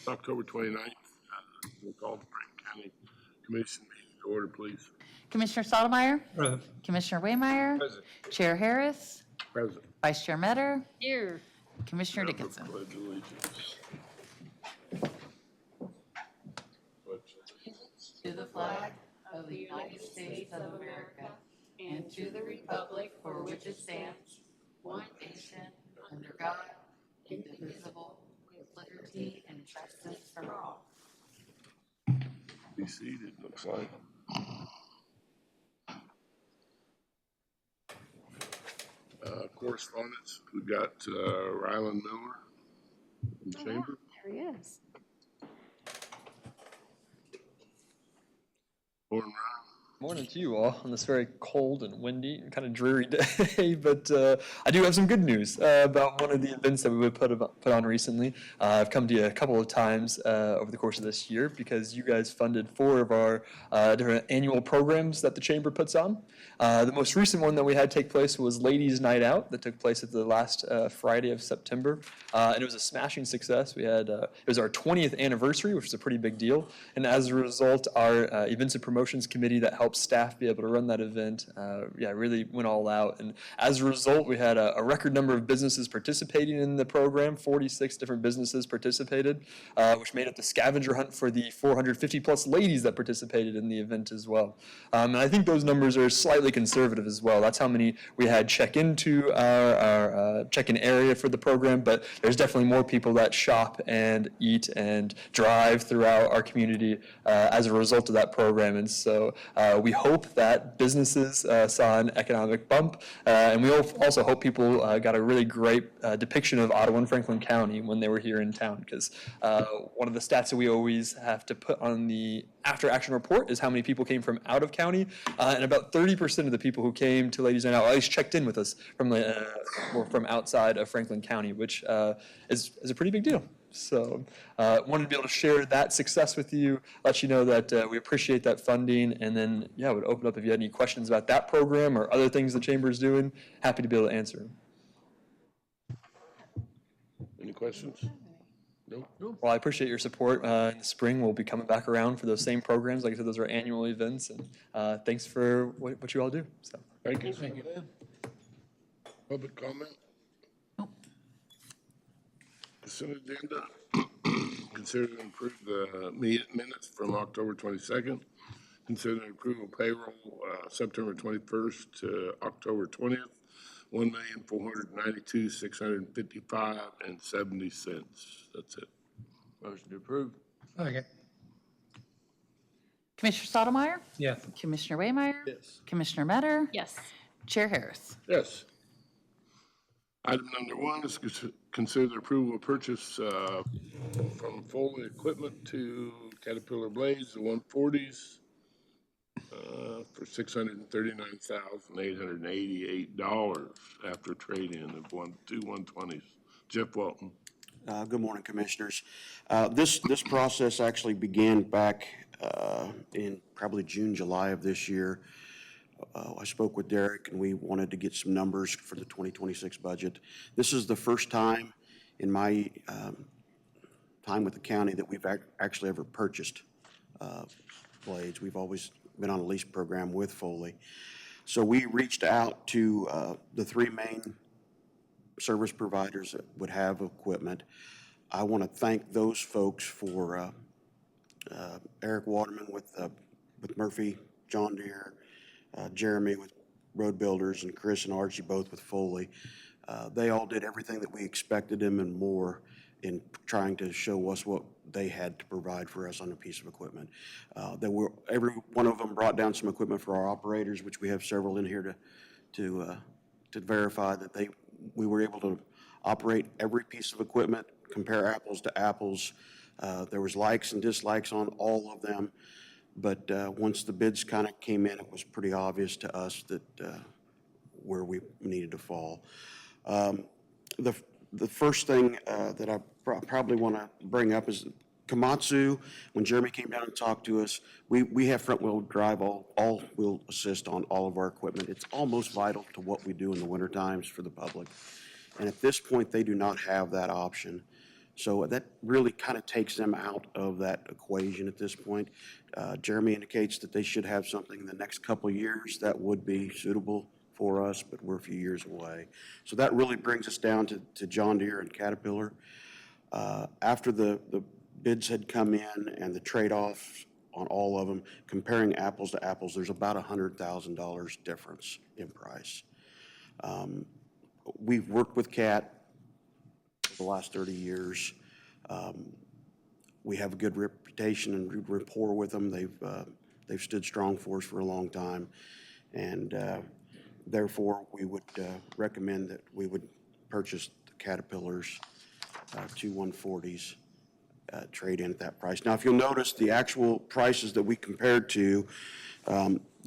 October 29th. We'll call the Franklin County Commission meeting to order, please. Commissioner Sotomayor, Present. Commissioner Waymeyer, Present. Chair Harris, Present. Vice Chair Metter, Here. Commissioner Dickinson. Pledge allegiance. To the flag of the United States of America and to the republic for which it stands, one nation, under God, indivisible, with liberty and justice for all. Be seated, looks like. Correspondence, we've got Ryland Miller in the chamber. There he is. Morning, Ryan. Morning to you all on this very cold and windy and kind of dreary day, but I do have some good news about one of the events that we put on recently. I've come to you a couple of times over the course of this year because you guys funded 4 of our different annual programs that the Chamber puts on. The most recent one that we had take place was Ladies' Night Out that took place at the last Friday of September, and it was a smashing success. We had it was our 20th anniversary, which is a pretty big deal, and as a result, our Events and Promotions Committee that helps staff be able to run that event, really went all out. And as a result, we had a record number of businesses participating in the program. 46 different businesses participated, which made up the scavenger hunt for the 450 plus ladies that participated in the event as well. And I think those numbers are slightly conservative as well. That's how many we had check into our check-in area for the program, but there's definitely more people that shop and eat and drive throughout our community as a result of that program. And so we hope that businesses saw an economic bump, and we also hope people got a really great depiction of Ottawa and Franklin County when they were here in town, because one of the stats that we always have to put on the after-action report is how many people came from out of county, and about 30% of the people who came to Ladies' Night Out at least checked in with us from outside of Franklin County, which is a pretty big deal. So wanted to be able to share that success with you, let you know that we appreciate that funding, and then, I would open up if you had any questions about that program or other things the Chamber is doing. Happy to be able to answer them. Any questions? No? Well, I appreciate your support. In the spring, we'll be coming back around for those same programs. Like I said, those are annual events, and thanks for what you all do. So. Thank you. Public comment? Consent agenda. Consider to approve the minutes from October 22nd. Consider to approve payroll September 21st to October 20th, $1,492,655.70. That's it. Motion to approve. Okay. Commissioner Sotomayor, Yes. Commissioner Waymeyer, Yes. Commissioner Metter, Yes. Chair Harris. Yes. Item number 1 is consider the approval of purchase from Foley Equipment to Caterpillar Blades, the 140s, for $639,888 after trade-in of 2 120s. Jeff Walton. Good morning, Commissioners. This process actually began back in probably June, July of this year. I spoke with Derek, and we wanted to get some numbers for the 2026 budget. This is the first time in my time with the county that we've actually ever purchased blades. We've always been on a lease program with Foley. So we reached out to the 3 main service providers that would have equipment. I want to thank those folks for Eric Waterman with Murphy, John Deere, Jeremy with Road Builders, and Chris and Archie both with Foley. They all did everything that we expected them and more in trying to show us what they had to provide for us on a piece of equipment. Every one of them brought down some equipment for our operators, which we have several in here to verify that we were able to operate every piece of equipment, compare apples to apples. There was likes and dislikes on all of them, but once the bids kind of came in, it was pretty obvious to us that where we needed to fall. The first thing that I probably want to bring up is Komatsu. When Jeremy came down and talked to us, we have front wheel drive, all wheel assist on all of our equipment. It's almost vital to what we do in the winter times for the public. And at this point, they do not have that option. So that really kind of takes them out of that equation at this point. Jeremy indicates that they should have something in the next couple of years that would be suitable for us, but we're a few years away. So that really brings us down to John Deere and Caterpillar. After the bids had come in and the trade-offs on all of them, comparing apples to apples, there's about $100,000 difference in price. We've worked with Cat for the last 30 years. We have a good reputation and good rapport with them. They've stood strong for us for a long time, and therefore we would recommend that we would purchase the Caterpillars, two 140s, trade in at that price. Now, if you'll notice, the actual prices that we compared to,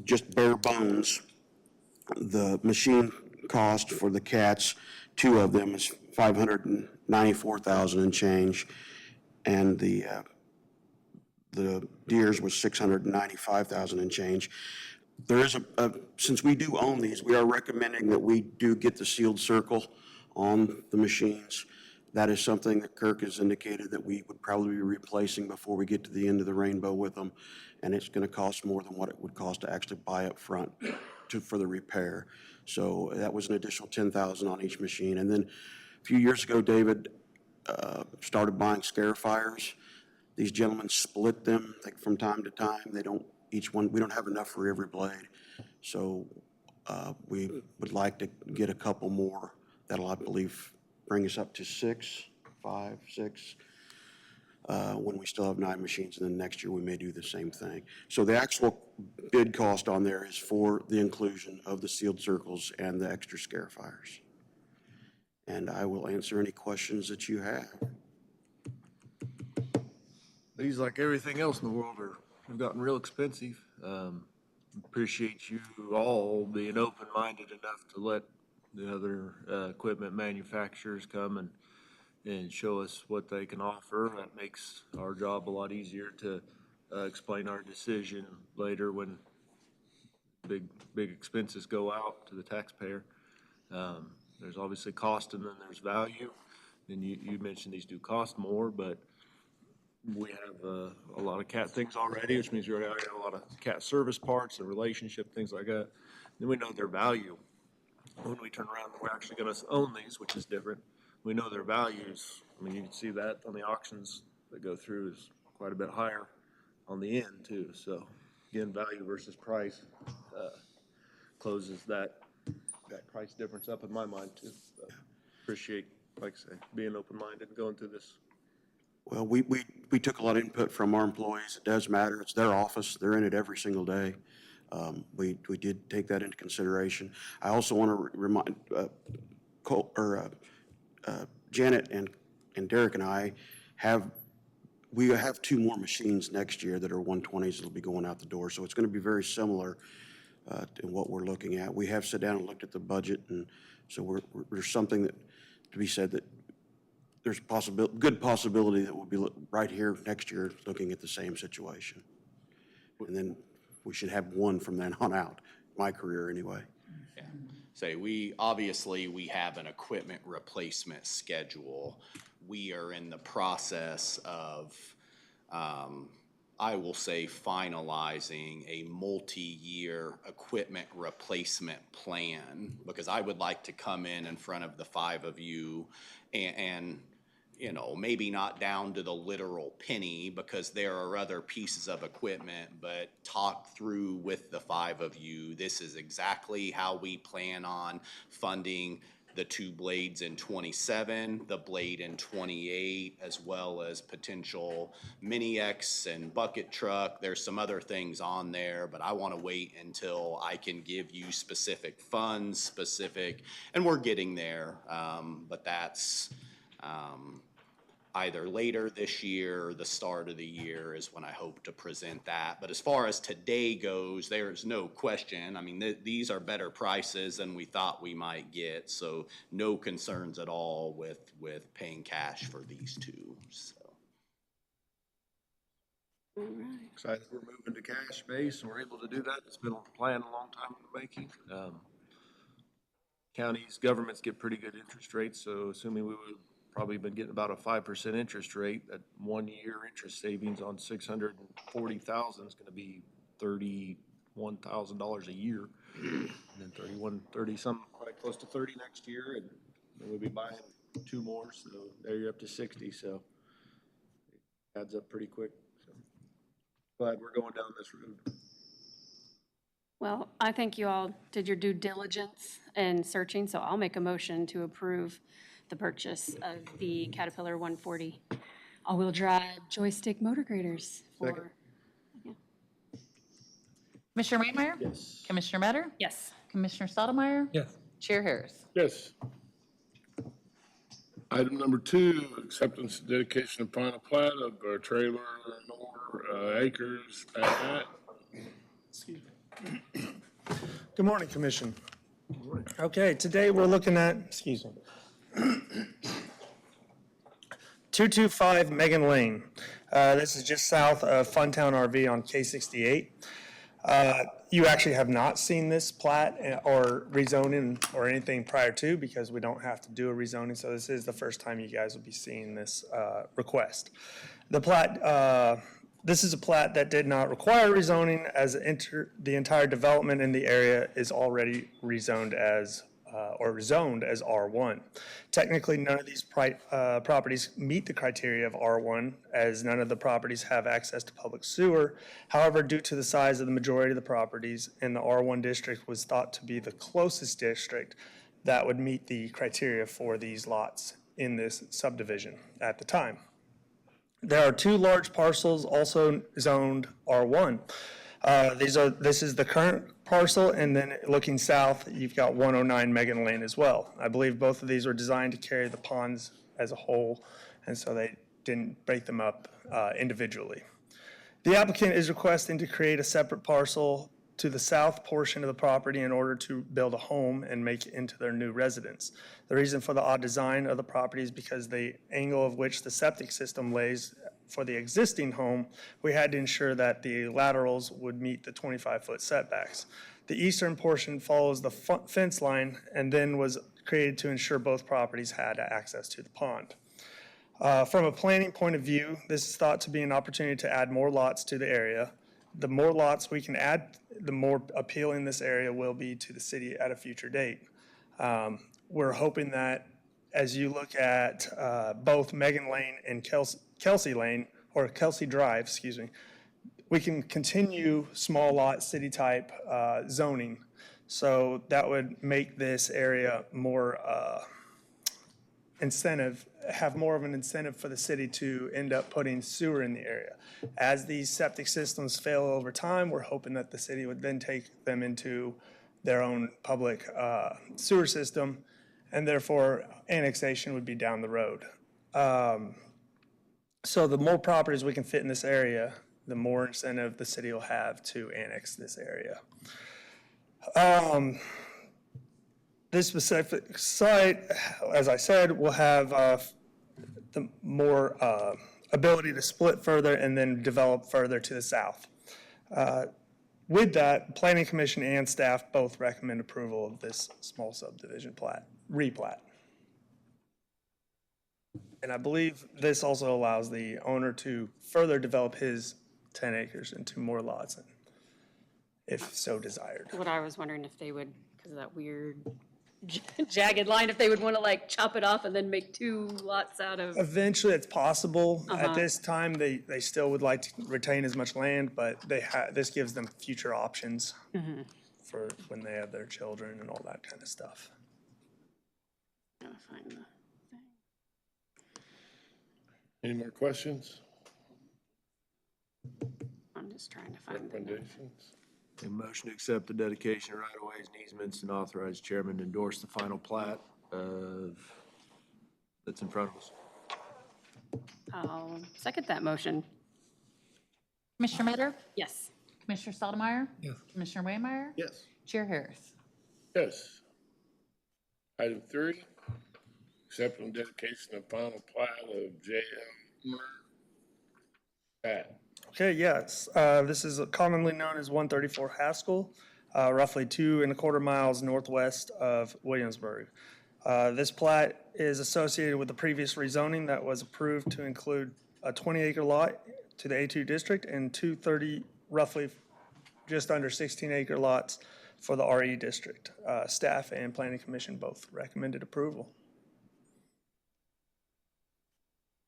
just bare bones, the machine cost for the Cats, two of them, is $594,000 and change, and the Deeres was $695,000 and change. There is since we do own these, we are recommending that we do get the sealed circle on the machines. That is something that Kirk has indicated that we would probably be replacing before we get to the end of the rainbow with them, and it's going to cost more than what it would cost to actually buy up front for the repair. So that was an additional $10,000 on each machine. And then a few years ago, David started buying Scarifiers. These gentlemen split them from time to time. They don't, each one, we don't have enough for every blade. So we would like to get a couple more. That'll, I believe, bring us up to 6, 5, 6, when we still have 9 machines, and then next year we may do the same thing. So the actual bid cost on there is for the inclusion of the sealed circles and the extra Scarifiers. And I will answer any questions that you have. These, like everything else in the world, have gotten real expensive. Appreciate you all being open-minded enough to let the other equipment manufacturers come and show us what they can offer. That makes our job a lot easier to explain our decision later when big expenses go out to the taxpayer. There's obviously cost and then there's value. And you mentioned these do cost more, but we have a lot of Cat things already, which means we already have a lot of Cat service parts and relationship, things like that. Then we know their value. When we turn around, we're actually going to own these, which is different. We know their values. I mean, you can see that on the auctions that go through is quite a bit higher on the end too. So again, value versus price closes that price difference up in my mind too. So appreciate, like I say, being open-minded and going through this. Well, we took a lot of input from our employees. It does matter. It's their office. They're in it every single day. We did take that into consideration. I also want to remind Janet and Derek and I have 2 more machines next year that are 120s that'll be going out the door. So it's going to be very similar to what we're looking at. We have sat down and looked at the budget, and so there's something that to be said that there's a good possibility that we'll be right here next year looking at the same situation. And then we should have one from then on out, my career anyway. Yeah. So we have an equipment replacement schedule. We are in the process of, I will say, finalizing a multi-year equipment replacement plan, because I would like to come in front of the 5 of you and you know, maybe not down to the literal penny, because there are other pieces of equipment, but talk through with the 5 of you, this is exactly how we plan on funding the 2 blades in 27, the blade in 28, as well as potential Mini X and bucket truck. There's some other things on there, but I want to wait until I can give you specific funds, and we're getting there, but that's either later this year or the start of the year is when I hope to present that. But as far as today goes, there's no question. I mean, these are better prices than we thought we might get, so no concerns at all with paying cash for these 2. So. All right. Excited we're moving to cash base and we're able to do that. It's been a plan a long time in the making. Counties, governments get pretty good interest rates, so assuming we would probably been getting about a 5% interest rate. That 1 year interest savings on 640,000 is gonna be $31,000 a year. And then 30 some, quite close to 30 next year, and then we'll be buying 2 more, so there you're up to 60, so it adds up pretty quick. So glad we're going down this road. Well, I think you all did your due diligence in searching, so I'll make a motion to approve the purchase of the Caterpillar 140 all-wheel drive joystick motor graders Second. for, Commissioner Waymire? Yes. Commissioner Metter? yes. Commissioner Stottlemyre? Yes. Chair Harris? Yes. Item number 2, acceptance and dedication of final plat of our trailer, acres, Pat. Good morning, Commission. Okay, today we're looking at, excuse me, 225 Megan Lane. This is just south of Funtown RV on K68. You actually have not seen this plat or rezoning or anything prior to, because we don't have to do a rezoning, so this is the first time you guys will be seeing this request. The plat, this is a plat that did not require rezoning, as the entire development in the area is already rezoned as or zoned as R1. Technically, none of these properties meet the criteria of R1, as none of the properties have access to public sewer. However, due to the size of the majority of the properties in the R1 district was thought to be the closest district that would meet the criteria for these lots in this subdivision at the time. There are 2 large parcels also zoned R1. This is the current parcel, and then looking south, you've got 109 Megan Lane as well. I believe both of these were designed to carry the ponds as a whole, and so they didn't break them up individually. The applicant is requesting to create a separate parcel to the south portion of the property in order to build a home and make it into their new residence. The reason for the odd design of the property is because the angle of which the septic system lays for the existing home, we had to ensure that the laterals would meet the 25-foot setbacks. The eastern portion follows the fence line and then was created to ensure both properties had access to the pond. From a planning point of view, this is thought to be an opportunity to add more lots to the area. The more lots we can add, the more appealing this area will be to the city at a future date. We're hoping that as you look at both Megan Lane and Kelsey Lane, or Kelsey Drive, excuse me, we can continue small lot, city type zoning. So that would make this area more have more of an incentive for the city to end up putting sewer in the area. As these septic systems fail over time, we're hoping that the city would then take them into their own public sewer system, and therefore annexation would be down the road. So the more properties we can fit in this area, the more incentive the city will have to annex this area. This specific site, as I said, will have the more ability to split further and then develop further to the south. With that, Planning Commission and staff both recommend approval of this small subdivision replat. And I believe this also allows the owner to further develop his 10 acres into more lots, if so desired. What I was wondering if they would, because of that weird jagged line, if they would want to like chop it off and then make 2 lots out of. Eventually, it's possible. At this time, they still would like to retain as much land, but this gives them future options for when they have their children and all that kind of stuff. Gotta find the thing. Any more questions? I'm just trying to find the. Recommendations? A motion to accept the dedication of right-of-ways and easements and authorize chairman to endorse the final plat of, that's in front of us. I'll second that motion. Commissioner Metter? Yes. Commissioner Stottlemyre? Yes. Commissioner Waymire? Yes. Chair Harris? Yes. Item 3, acceptance and dedication of final plat of J.M. Pat. Okay, yes. This is commonly known as 134 Haskell, roughly 2¼ miles northwest of Williamsburg. This plat is associated with the previous rezoning that was approved to include a 20-acre lot to the A2 district and two 30, roughly just under 16-acre lots for the RE district. Staff and Planning Commission both recommended approval.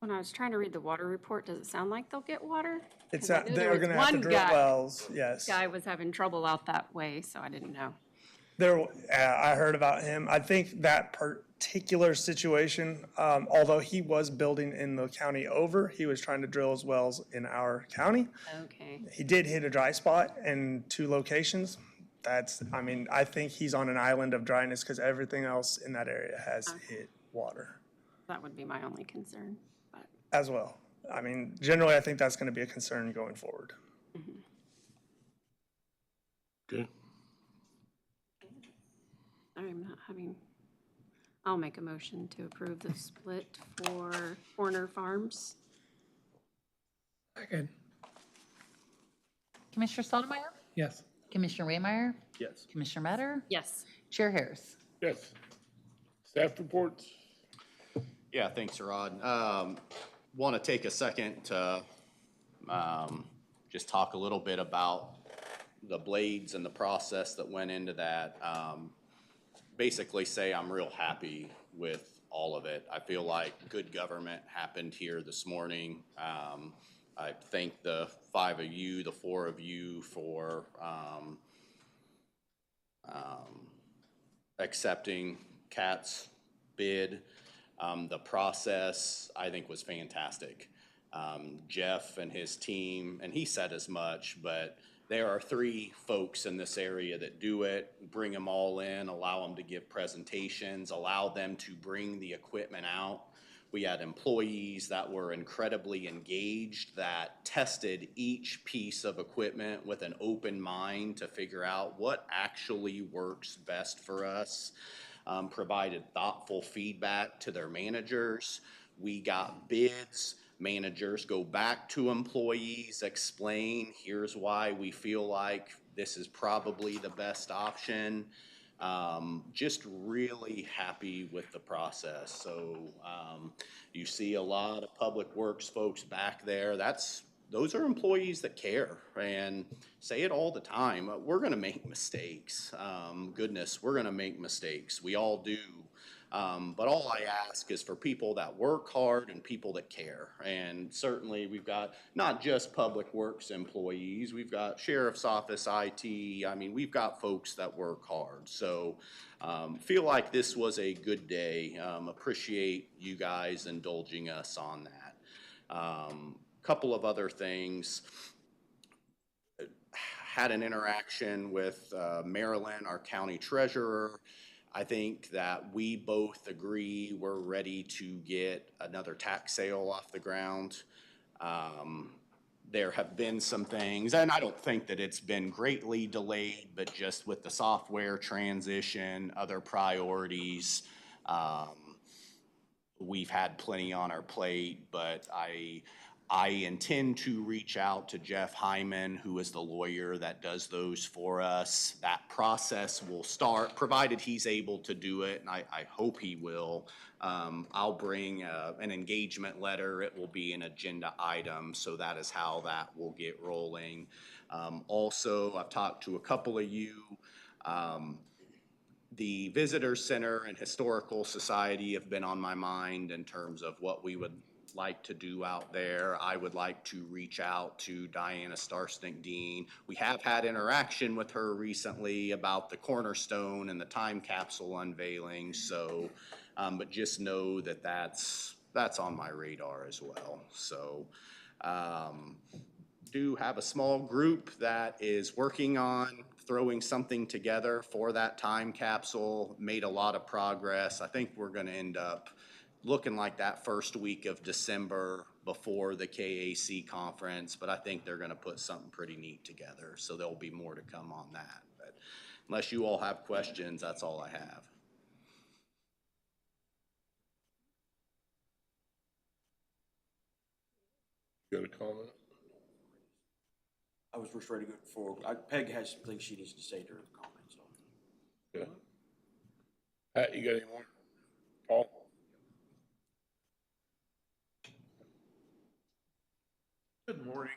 When I was trying to read the water report, does it sound like they'll get water? It's, 'Cause I know there they're was gonna have to one drill guy- wells, yes. Guy was having trouble out that way, so I didn't know. There, I heard about him. I think that particular situation, although he was building in the county over, he was trying to drill his wells in our county. Okay, He did hit a dry spot in 2 locations. That's, I mean, I think he's on an island of dryness because everything else in that area has hit water that would be my only concern, but. as well. I mean, generally, I think that's going to be a concern going forward. Okay. I'm not having, I'll make a motion to approve the split for Horner Farms. Second. Commissioner Stottlemyre? Yes. Commissioner Waymire? Yes. Commissioner Metter? Yes. Chair Harris? Yes. Staff reports? Yeah, thanks, Rod. Want to take a second to just talk a little bit about the blades and the process that went into that. Basically say I'm real happy with all of it. I feel like good government happened here this morning. I thank the 5 of you, the 4 of you for accepting Kat's bid. The process, I think, was fantastic. Jeff and his team, and he said as much, but there are 3 folks in this area that do it, bring them all in, allow them to give presentations, allow them to bring the equipment out. We had employees that were incredibly engaged, that tested each piece of equipment with an open mind to figure out what actually works best for us. Provided thoughtful feedback to their managers. We got bids. Managers go back to employees, explain, here's why we feel like this is probably the best option. Just really happy with the process. So you see a lot of public works folks back there. Those are employees that care and say it all the time. We're going to make mistakes. Goodness, we're going to make mistakes. We all do. But all I ask is for people that work hard and people that care. And certainly we've got not just public works employees, we've got sheriff's office, IT. I mean, we've got folks that work hard. So feel like this was a good day. Appreciate you guys indulging us on that. Couple of other things. Had an interaction with Marilyn, our county treasurer. I think that we both agree we're ready to get another tax sale off the ground. There have been some things, and I don't think that it's been greatly delayed, but just with the software transition, other priorities, we've had plenty on our plate, but I intend to reach out to Jeff Hyman, who is the lawyer that does those for us. That process will start, provided he's able to do it, and I hope he will. I'll bring an engagement letter. It will be an agenda item, so that is how that will get rolling. Also, I've talked to a couple of you. The Visitor Center and Historical Society have been on my mind in terms of what we would like to do out there. I would like to reach out to Diana Starsnick Dean. We have had interaction with her recently about the cornerstone and the time capsule unveiling. So, but just know that that's on my radar as well. So, do have a small group that is working on throwing something together for that time capsule. Made a lot of progress. I think we're going to end up looking like that first week of December before the KAC conference, but I think they're going to put something pretty neat together. So there'll be more to come on that. But unless you all have questions, that's all I have. Got a comment? I was just ready to go forward. Peg has some things she needs to say during the comment, so. Yeah. Pat, you got any more? Paul? Good morning.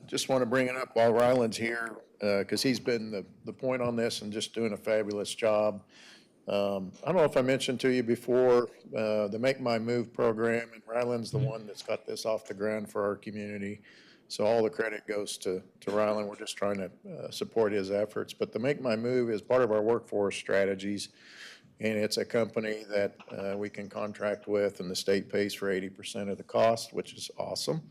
Just want to bring it up while Ryland's here, because he's been the point on this and just doing a fabulous job. I don't know if I mentioned to you before, the Make My Move program, and Ryland's the one that's got this off the ground for our community. So all the credit goes to Ryland. We're just trying to support his efforts. But the Make My Move is part of our workforce strategies. And it's a company that we can contract with, and the state pays for 80% of the cost, which is awesome.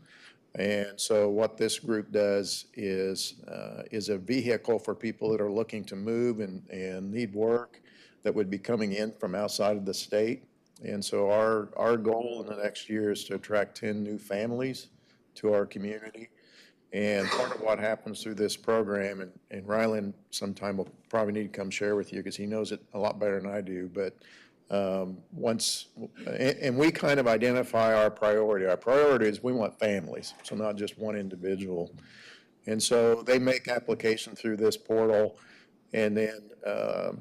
And so what this group does is a vehicle for people that are looking to move and need work that would be coming in from outside of the state. And so our goal in the next year is to attract 10 new families to our community. And part of what happens through this program, and Ryland sometime will probably need to come share with you because he knows it a lot better than I do, but and we kind of identify our priority. Our priority is we want families, so not just one individual. And so they make application through this portal, and then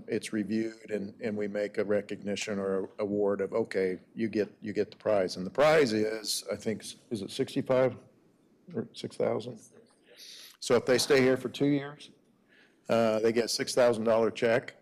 it's reviewed, and we make a recognition or award of, okay, you get the prize. And the prize is, I think, is it 65 or 6,000? So if they stay here for 2 years, they get a $6,000 check.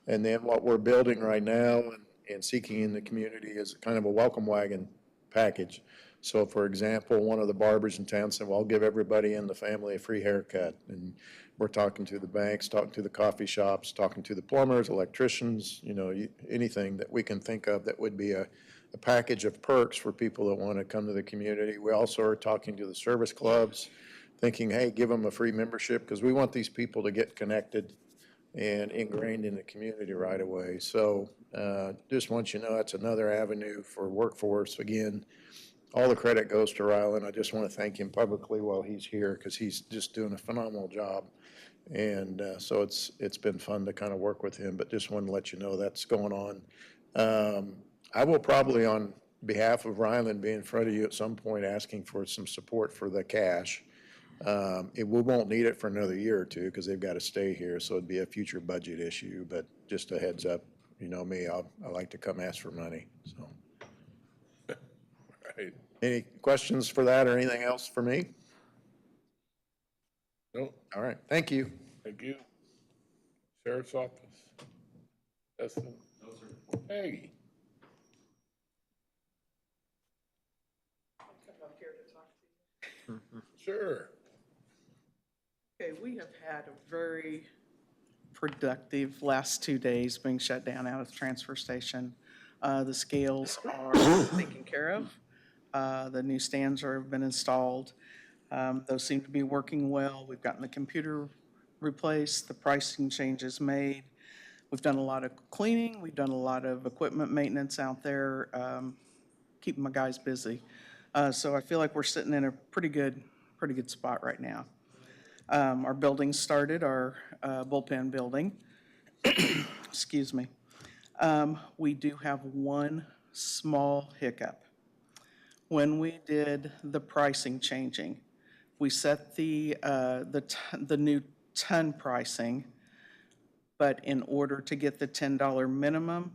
And then what we're building right now and seeking in the community is kind of a welcome wagon package. So for example, one of the barbers in town said, well, I'll give everybody in the family a free haircut. And we're talking to the banks, talking to the coffee shops, talking to the plumbers, electricians, anything that we can think of that would be a package of perks for people that want to come to the community. We also are talking to the service clubs, thinking, hey, give them a free membership, because we want these people to get connected and ingrained in the community right away. So just want you to know that's another avenue for workforce. Again, all the credit goes to Ryland. I just want to thank him publicly while he's here, because he's just doing a phenomenal job. And so it's been fun to kind of work with him, but just wanted to let you know that's going on. I will probably, on behalf of Ryland, be in front of you at some point asking for some support for the cash. We won't need it for another year or two because they've got to stay here, so it'd be a future budget issue, but just a heads up, you know me, I like to come ask for money, so. Right. Any questions for that or anything else for me? No, All right, thank you. thank you. Sheriff's Office? Justin? No, sir. Peggy? Come up here to talk to you. Sure. Okay, we have had a very productive last 2 days being shut down out of the transfer station. The scales are taken care of. The new stands have been installed. Those seem to be working well. We've gotten the computer replaced, the pricing changes made. We've done a lot of cleaning. We've done a lot of equipment maintenance out there, keeping my guys busy. So I feel like we're sitting in a pretty good spot right now. Our building started, our bullpen building. Excuse me. We do have one small hiccup. When we did the pricing changing, we set the new ton pricing, but in order to get the $10 minimum,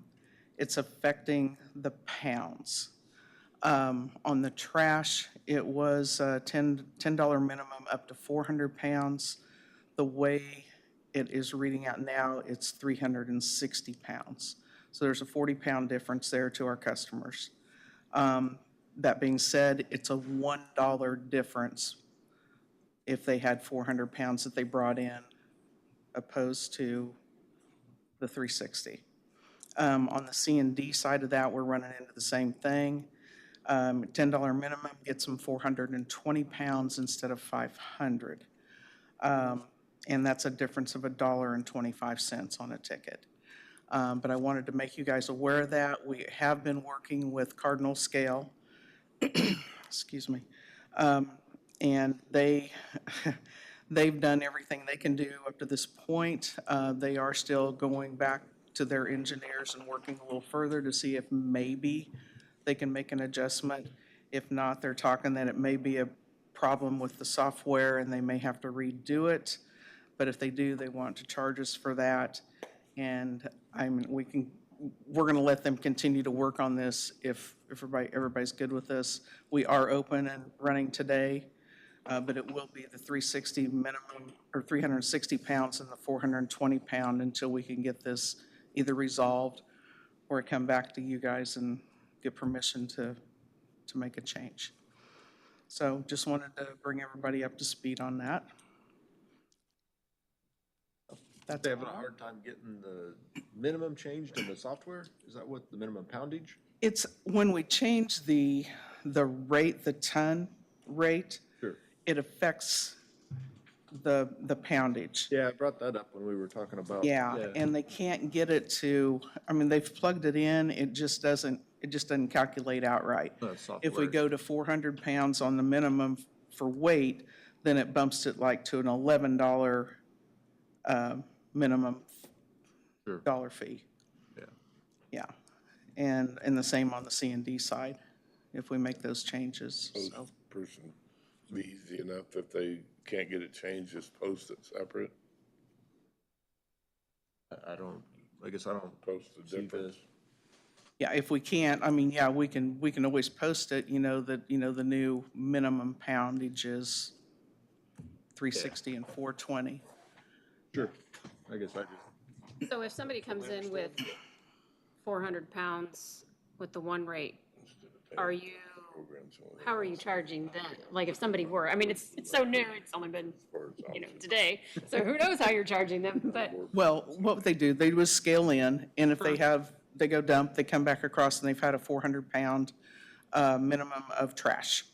it's affecting the pounds. On the trash, it was $10 minimum up to 400 pounds. The way it is reading out now, it's 360 pounds. So there's a 40-pound difference there to our customers. That being said, it's a $1 difference if they had 400 pounds that they brought in, opposed to the 360. On the C&D side of that, we're running into the same thing. $10 minimum gets them 420 pounds instead of 500. And that's a difference of $1.25 on a ticket. But I wanted to make you guys aware of that. We have been working with Cardinal Scale, excuse me, and they've done everything they can do up to this point. They are still going back to their engineers and working a little further to see if maybe they can make an adjustment. If not, they're talking that it may be a problem with the software and they may have to redo it. But if they do, they want to charge us for that. And we we're gonna let them continue to work on this if everybody's good with this. We are open and running today, but it will be the 360 minimum, or 360 pounds and the 420 pound until we can get this either resolved or come back to you guys and get permission to make a change. So just wanted to bring everybody up to speed on that. That's They having a all. hard time getting the minimum changed in the software? Is that what, the minimum poundage? It's when we change the rate, the ton rate, Sure. it affects the poundage. Yeah, I brought that up when we were talking about. Yeah, and they can't get it to, I mean, they've plugged it in, it just doesn't calculate out right. If we go to 400 pounds on the minimum for weight, then it bumps it like to an $11 minimum Sure. dollar fee. Yeah. Yeah, and the same on the C and D side, if we make those changes, so. Person, be easy enough if they can't get it changed, just post it separate, I guess I don't post the see the, difference. Yeah, if we can't, I mean, yeah, we can always post it, that, the new minimum poundage is 360 and 420. sure, I guess I just, So if somebody comes in with 400 pounds with the one rate, how are you charging them? Like if somebody were, I mean, it's so new, it's only been, today, so who knows how you're charging them, but. Well, what would they do? They would scale in, and if they go dump, they come back across and they've had a 400-pound minimum of trash.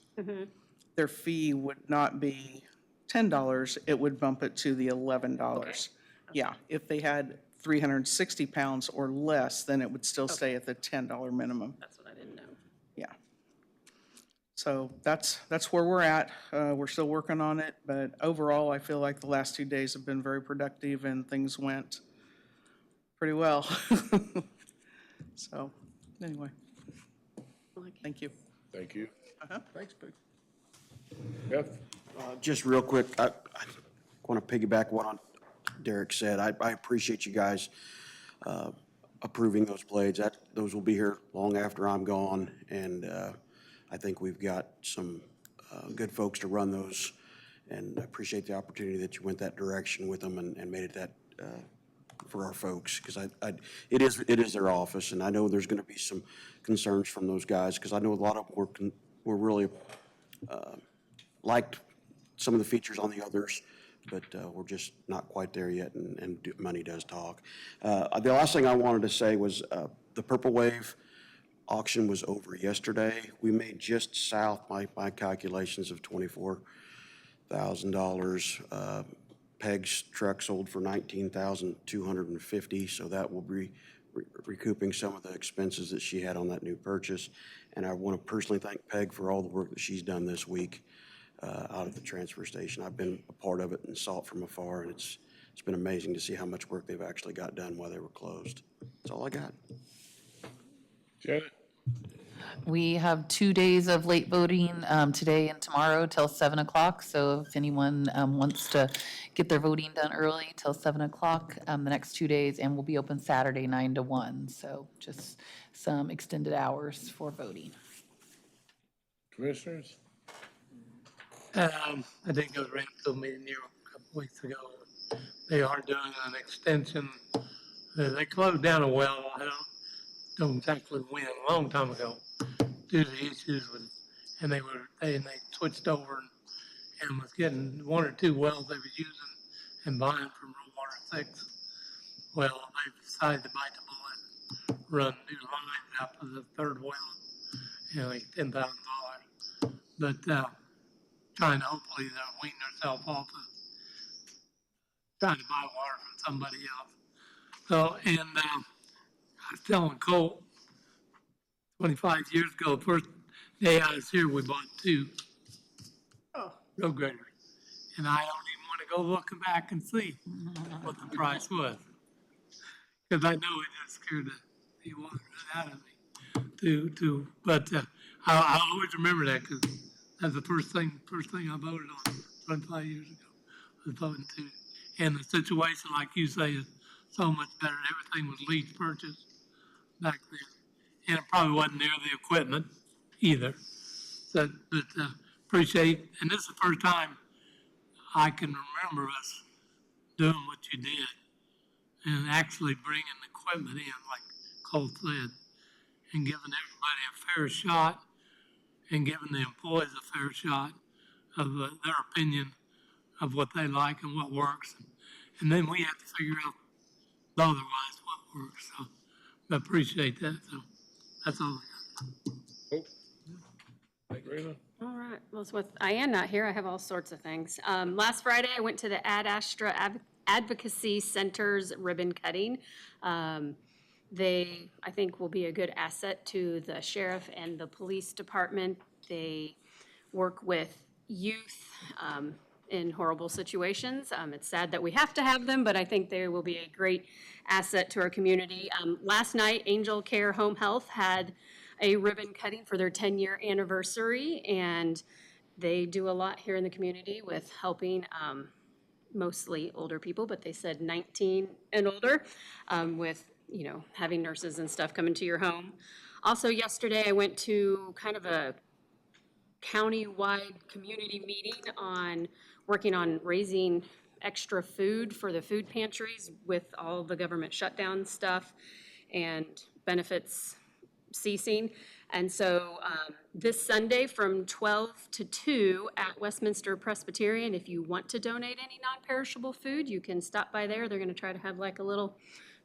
Their fee would not be $10, it would bump it to the $11. Yeah, if they had 360 pounds or less, then it would still stay at the $10 minimum. That's what I didn't know. Yeah. So that's where we're at. We're still working on it, but overall, I feel like the last 2 days have been very productive and things went pretty well. So, anyway, thank you. Thank you. thanks, Peg. Jeff? Just real quick, I want to piggyback what Derek said. I appreciate you guys approving those blades. Those will be here long after I'm gone, and I think we've got some good folks to run those, and I appreciate the opportunity that you went that direction with them and made it that for our folks, because it is their office, and I know there's going to be some concerns from those guys, because I know a lot of them were really liked some of the features on the others, but we're just not quite there yet, and money does talk. The last thing I wanted to say was the Purple Wave auction was over yesterday. We made just south, my calculations, of $24,000. Peg's truck sold for $19,250, so that will be recouping some of the expenses that she had on that new purchase. And I want to personally thank Peg for all the work that she's done this week out at the transfer station. I've been a part of it and saw it from afar, and it's been amazing to see how much work they've actually got done while they were closed. That's all I got. Janet? We have 2 days of late voting, today and tomorrow till 7 o'clock. So if anyone wants to get their voting done early till 7 o'clock, the next 2 days, and we'll be open Saturday 9 to 1. So just some extended hours for voting. Commissioners? I think it was Ramsville meeting here a couple weeks ago. They are doing an extension. They closed down a well, I don't exactly when, a long time ago, due to the issues with, and they switched over and was getting 1 or 2 wells they was using and buying from Rural Water 6. Well, they decided to bite the bullet, run new lines out for the 3rd well, like $10,000. But trying to hopefully wean themselves off of trying to buy water from somebody else. So, and I was telling Cole, 25 years ago, the first day I was here, we bought 2 road graders. And I don't even want to go looking back and see what the price was. Because I know it just scared the water out of me. But I always remember that, because that's the first thing I voted on 25 years ago, was voting 2. And the situation, like you say, is so much better. Everything was lease purchase. back then. And it probably wasn't near the equipment either. So, but appreciate, and this is the first time I can remember us doing what you did and actually bringing equipment in, like Cole said, and giving everybody a fair shot and giving the employees a fair shot of their opinion of what they like and what works. And then we have to figure out otherwise what works. So I appreciate that. So that's all I got. Thank you very much. All right, well, so with Ian not here, I have all sorts of things. Last Friday, I went to the Ad Astra Advocacy Center's ribbon cutting. They, I think, will be a good asset to the sheriff and the police department. They work with youth in horrible situations. It's sad that we have to have them, but I think they will be a great asset to our community. Last night, Angel Care Home Health had a ribbon cutting for their 10-year anniversary, and they do a lot here in the community with helping mostly older people, but they said 19 and older, with, you know, having nurses and stuff come into your home. Also, yesterday, I went to kind of a county-wide community meeting on working on raising extra food for the food pantries with all the government shutdown stuff and benefits ceasing. And so this Sunday from 12 to 2 at Westminster Presbyterian, if you want to donate any non-perishable food, you can stop by there. They're going to try to have like a little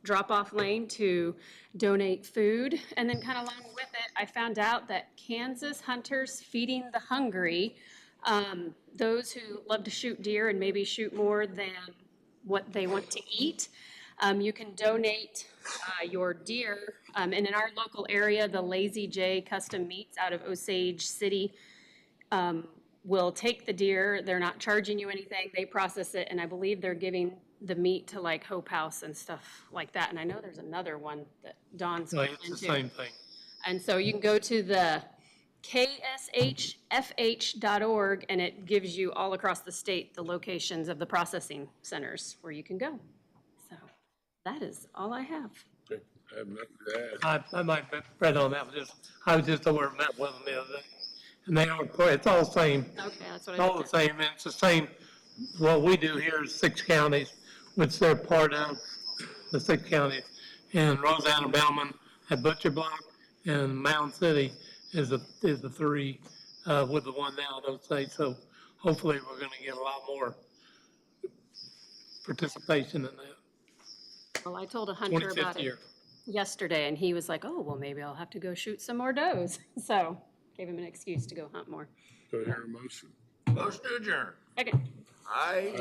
drop-off lane to donate food. And then kind of along with it, I found out that Kansas Hunters Feeding the Hungry, those who love to shoot deer and maybe shoot more than what they want to eat, you can donate your deer. And in our local area, the Lazy J Custom Meats out of Osage City will take the deer. They're not charging you anything. They process it, and I believe they're giving the meat to like Hope House and stuff like that. And I know there's another one that Don's No, going it's the into. same thing. And so you can go to the kshfh.org, and it gives you all across the state the locations of the processing centers where you can go. So that is all I have. Okay, I have nothing to add. I might be read on that, I was just over met with them the other day. And they are, it's all the same. Okay, that's what It's I all the did. same, and it's the same, what we do here is 6 counties, which they're part of, the 6 counties. And Roseanne, Bellman at Butcher Block, and Mound City is the 3, with the one now, I don't say. So hopefully we're gonna get a lot more participation in that. Well, I told a hunter about 25th it year. yesterday, and he was like, oh, well, maybe I'll have to go shoot some more does. So gave him an excuse to go hunt more. Do I hear a motion? Motion to adjourn. Okay. Aye.